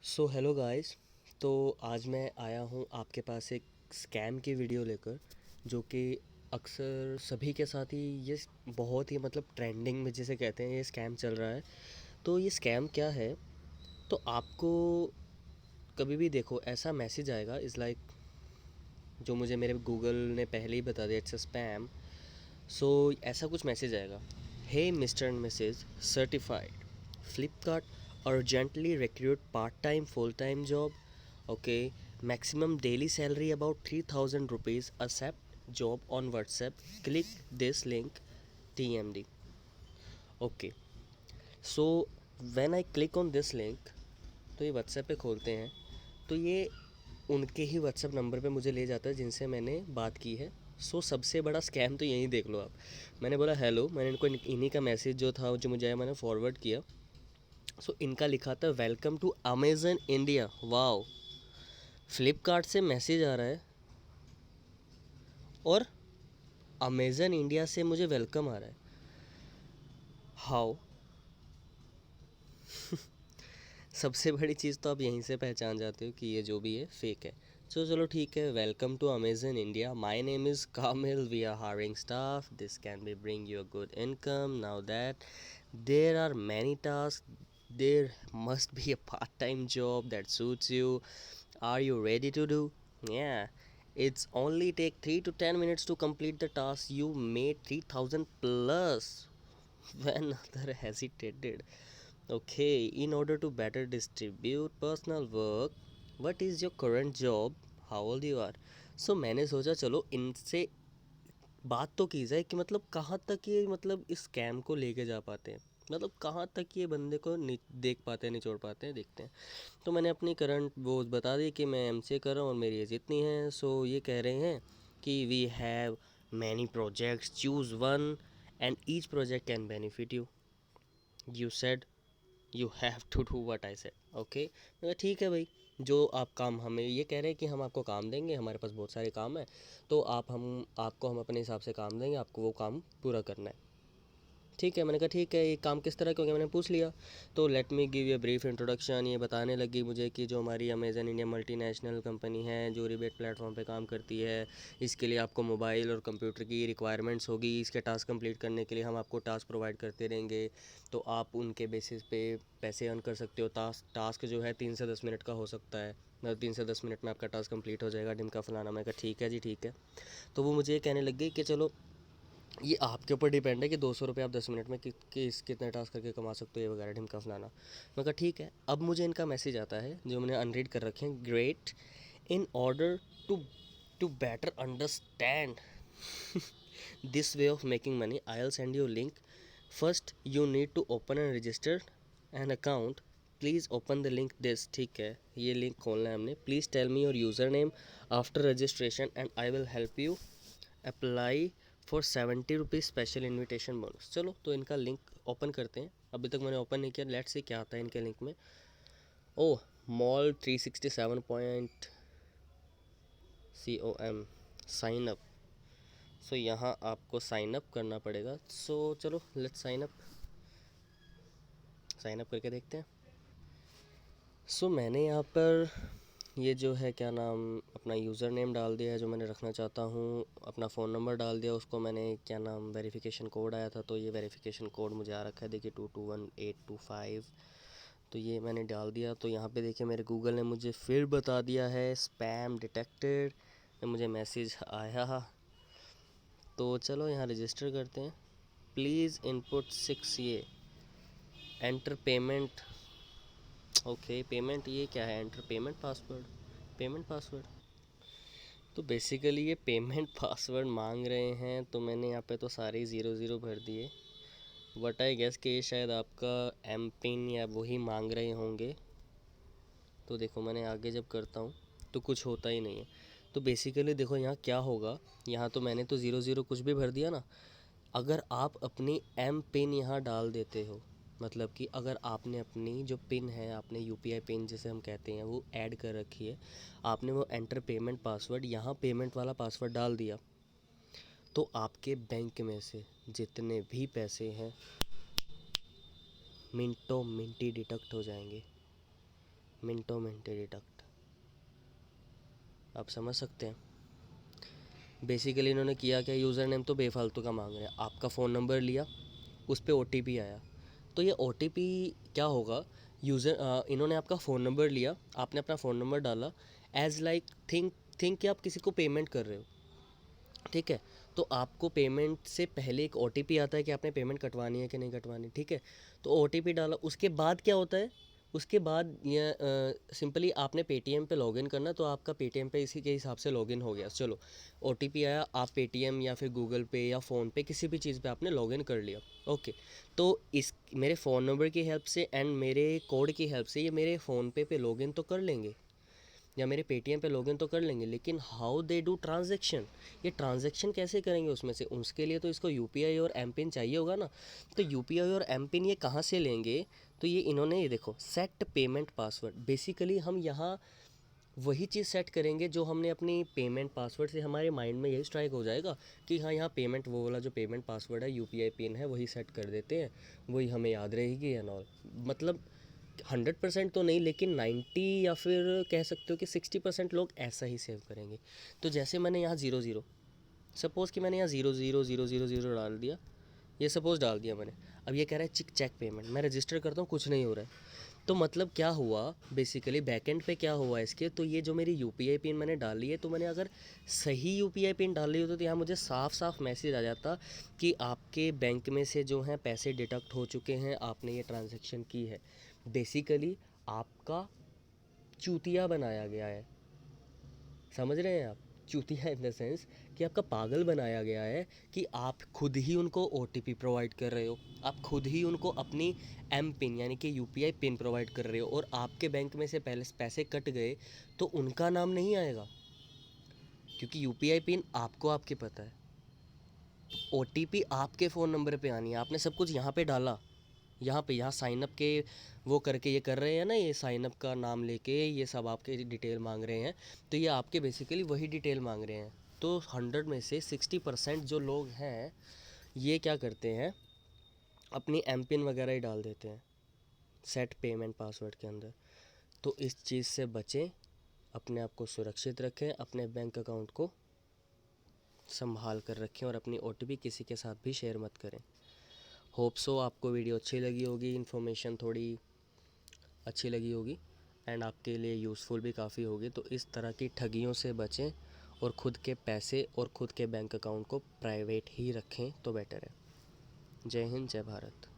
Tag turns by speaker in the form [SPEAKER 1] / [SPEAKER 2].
[SPEAKER 1] So hello guys. तो आज मैं आया हूँ आपके पास एक स्कैम की वीडियो लेकर, जो कि अक्सर सभी के साथ ही ये बहुत ही मतलब ट्रेंडिंग में जिसे कहते हैं ये स्कैम चल रहा है। तो ये स्कैम क्या है? तो आपको कभी भी देखो ऐसा मैसेज आएगा इज़ लाइक, जो मुझे मेरे गूगल ने पहले ही बता दिया इट्स अ स्पैम। सो ऐसा कुछ मैसेज आएगा, hey mister and Mrs certified Flipkart urgently recruit part-time full-time job. Okay, maximum daily salary about 3000 rupees, accept job on WhatsApp, click this link, TMD. Okay, so when I click on this link, तो ये WhatsApp पे खोलते हैं तो ये उनके ही WhatsApp number पे मुझे ले जाता है जिनसे मैंने बात की है। सो सबसे बड़ा स्कैम तो यहीं देख लो आप। मैंने बोला हेलो, मैंने इनको इन्हीं का मैसेज जो था जो मुझे आया मैंने फॉरवर्ड किया। सो इनका लिखा था welcome to Amazon India. Wow, Flipkart से मैसेज आ रहा है और अमेज़न इंडिया से मुझे वेलकम आ रहा है। हाउ? सबसे बड़ी चीज़ तो आप यहीं से पहचान जाते हो कि ये जो भी है फेक है। सो चलो ठीक है, welcome to Amazon India, my name is Kamil, we are hiring staff, this can be bring you a good income, now that there are many task, there must be a part time job that suits you, are you ready to do? Yeah, it's only take 3 to 10 minutes to complete the task. You made 3000 plus. When other hesitated. Okay, in order to better distribute personal work, what is your current job? How old you are? So मैंने सोचा चलो इनसे बात तो की जाए कि मतलब कहाँ तक ये मतलब इस स्कैम को लेके जा पाते हैं, मतलब कहाँ तक ये बंदे को देख पाते हैं, निचोड़ पाते हैं, देखते हैं। तो मैंने अपनी करंट वो बता दी कि मैं एमसीए कर रहा हूँ और मेरी एज इतनी है। सो ये कह रहे हैं कि we have many projects, choose one and each project can benefit you, you said you have to do what I said. Okay, मैं ठीक है भाई, जो आप काम हमें ये कह रहे हैं कि हम आपको काम देंगे, हमारे पास बहुत सारे काम है, तो आपको हम अपने हिसाब से काम देंगे, आपको वो काम पूरा करना है। ठीक है, मैंने कहा ठीक है, ये काम किस तरह का हो गया, मैंने पूछ लिया। तो let me give you brief introduction. ये बताने लगी मुझे कि जो हमारी अमेज़न इंडिया मल्टीनेशनल कंपनी है जो रिबेट प्लेटफॉर्म पे काम करती है, इसके लिए आपको मोबाइल और कंप्यूटर की रिक्वायरमेंट्स होगी। इसके टास्क कंप्लीट करने के लिए हम आपको टास्क प्रोवाइड करते रहेंगे, तो आप उनके बेसिस पे पैसे अर्न कर सकते हो। टास्क जो है 3 से 10 मिनट का हो सकता है, मतलब 3 से 10 मिनट में आपका टास्क कंप्लीट हो जाएगा, ढिमका फलाना। मैं कहा ठीक है जी ठीक है। तो वो मुझे ये कहने लग गई कि चलो ये आपके ऊपर डिपेंड है कि 200 रुपये आप 10 मिनट में कितने टास्क करके कमा सकते हो, ये वगैरह ढिमका फलाना। मैं कहा ठीक है। अब मुझे इनका मैसेज आता है जो मैंने अनरीड कर रखे हैं, great, in order to to better understand this way of making money, I will send you link, first you need to open and register an account, please open the link this. ठीक है, ये link खोलना है हमने। Please tell me your user name after registration and I will help you apply for 70 rupees special invitation bonus. चलो तो इनका link open करते हैं। अभी तक मैंने ओपन नहीं किया, लेट्स से क्या आता है इनके लिंक में। ओह, मॉल 367.com साइन अप। सो यहाँ आपको साइन अप करना पड़ेगा। सो चलो लेट्स साइन अप करके देखते हैं। सो मैंने यहाँ पर ये जो है क्या नाम, अपना यूज़र नेम डाल दिया है जो मैंने रखना चाहता हूँ, अपना फ़ोन नंबर डाल दिया, उसको मैंने क्या नाम वेरिफिकेशन कोड आया था तो ये वेरिफिकेशन कोड मुझे आ रखा है, देखिए 221825। तो ये मैंने डाल दिया। तो यहाँ पे देखिए मेरे गूगल ने मुझे फिर बता दिया है स्पैम डिटेक्टेड, मुझे मैसेज आया। तो चलो यहाँ रजिस्टर करते हैं। प्लीज़ इनपुट 6 ये एंटर पेमेंट। ओके, पेमेंट ये क्या है, enter payment password, payment password. तो बेसिकली ये पेमेंट पासवर्ड मांग रहे हैं, तो मैंने यहाँ पे तो सारे ही 0 0 भर दिए। बट आई गेस कि ये शायद आपका एम पिन या वही मांग रहे होंगे। तो देखो मैंने आगे जब करता हूँ तो कुछ होता ही नहीं है। तो बेसिकली देखो यहाँ क्या होगा, यहाँ तो मैंने तो 0 0 कुछ भी भर दिया ना। अगर आप अपनी एम पिन यहाँ डाल देते हो, मतलब कि अगर आपने अपनी जो पिन है, आपने यूपीआई पिन जिसे हम कहते हैं वो ऐड कर रखी है, आपने वो एंटर पेमेंट पासवर्ड यहाँ पेमेंट वाला पासवर्ड डाल दिया, तो आपके बैंक में से जितने भी पैसे हैं मिनटों मिनटी डिडक्ट हो जाएंगे। मिनटों मिनटे डिडक्ट। आप समझ सकते हैं बेसिकली इन्होंने किया क्या, यूज़र नेम तो बेफालतू का मांग रहे हैं, आपका फ़ोन नंबर लिया, उस पर OTP आया, तो ये OTP क्या होगा, इन्होंने आपका फ़ोन नंबर लिया, आपने अपना फ़ोन नंबर डाला, एज लाइक थिंक कि आप किसी को पेमेंट कर रहे हो, ठीक है। तो आपको पेमेंट से पहले एक OTP आता है कि आपने पेमेंट कटवानी है कि नहीं कटवानी, ठीक है। तो OTP डाला, उसके बाद क्या होता है, उसके बाद ये सिंपली आपने पेटीएम पे लॉगिन करना, तो आपका पेटीएम पे इसी के हिसाब से लॉगिन हो गया, चलो OTP आया, आप पेटीएम या फिर गूगल पे या फ़ोन पे किसी भी चीज़ पे आपने लॉगिन कर लिया, ओके। तो इस मेरे फ़ोन नंबर की हेल्प से एंड मेरे कोड की हेल्प से ये मेरे फ़ोन पे लॉगिन तो कर लेंगे या मेरे पेटीएम पे लॉगिन तो कर लेंगे, लेकिन हाउ दे डू ट्रांजैक्शन, ये ट्रांजैक्शन कैसे करेंगे उसमें से, उसके लिए तो इसको यूपीआई और एम पिन चाहिए होगा ना। तो यूपीआई और एम पिन ये कहाँ से लेंगे, तो ये इन्होंने, ये देखो सेट पेमेंट पासवर्ड, बेसिकली हम यहाँ वही चीज़ सेट करेंगे जो हमने अपनी पेमेंट पासवर्ड से, हमारे माइंड में यही स्ट्राइक हो जाएगा कि हाँ यहाँ पेमेंट, वो वाला जो पेमेंट पासवर्ड है यूपीआई पिन है वही सेट कर देते हैं, वही हमें याद रहेगी एंड ऑल। मतलब 100% तो नहीं, लेकिन 90 या फिर कह सकते हो कि 60% लोग ऐसा ही सेव करेंगे। तो जैसे मैंने यहाँ 00, सपोज़ कि मैंने यहाँ 000000 डाल दिया, ये सपोज़ डाल दिया मैंने, अब ये कह रहा है चेक पेमेंट, मैं रजिस्टर करता हूँ, कुछ नहीं हो रहा है। तो मतलब क्या हुआ, बेसिकली बैकएंड पे क्या हुआ इसके, तो ये जो मेरी यूपीआई पिन मैंने डाली है, तो मैंने अगर सही यूपीआई पिन डाली होती तो यहाँ मुझे साफ साफ मैसेज आ जाता कि आपके बैंक में से जो हैं पैसे डिडक्ट हो चुके हैं, आपने ये ट्रांजैक्शन की है। बेसिकली आपका चूतिया बनाया गया है, समझ रहे हैं आप, चूतिया इन द सेंस कि आपका पागल बनाया गया है, कि आप खुद ही उनको OTP प्रोवाइड कर रहे हो, आप खुद ही उनको अपनी एम पिन यानी कि यूपीआई पिन प्रोवाइड कर रहे हो, और आपके बैंक में से पहले पैसे कट गए तो उनका नाम नहीं आएगा, क्योंकि यूपीआई पिन आपको आपके पता है, OTP आपके फ़ोन नंबर पे आनी है, आपने सब कुछ यहाँ पे डाला, यहाँ साइन अप के वो करके ये कर रहे हैं ना, ये साइन अप का नाम लेके ये सब आपके डिटेल मांग रहे हैं, तो ये आपके बेसिकली वही डिटेल मांग रहे हैं। तो 100 में से 60% जो लोग हैं ये क्या करते हैं, अपनी एम पिन वगैरह ही डाल देते हैं सेट पेमेंट पासवर्ड के अंदर। तो इस चीज़ से बचें, अपने आप को सुरक्षित रखें, अपने बैंक अकाउंट को संभाल कर रखें, और अपनी OTP किसी के साथ भी शेयर मत करें। होप सो आपको वीडियो अच्छी लगी होगी, इन्फॉर्मेशन थोड़ी अच्छी लगी होगी एंड आपके लिए यूज़फुल भी काफ़ी होगी। तो इस तरह की ठगियों से बचें और ख़ुद के पैसे और ख़ुद के बैंक अकाउंट को प्राइवेट ही रखें तो बेटर है। जय हिंद, जय भारत।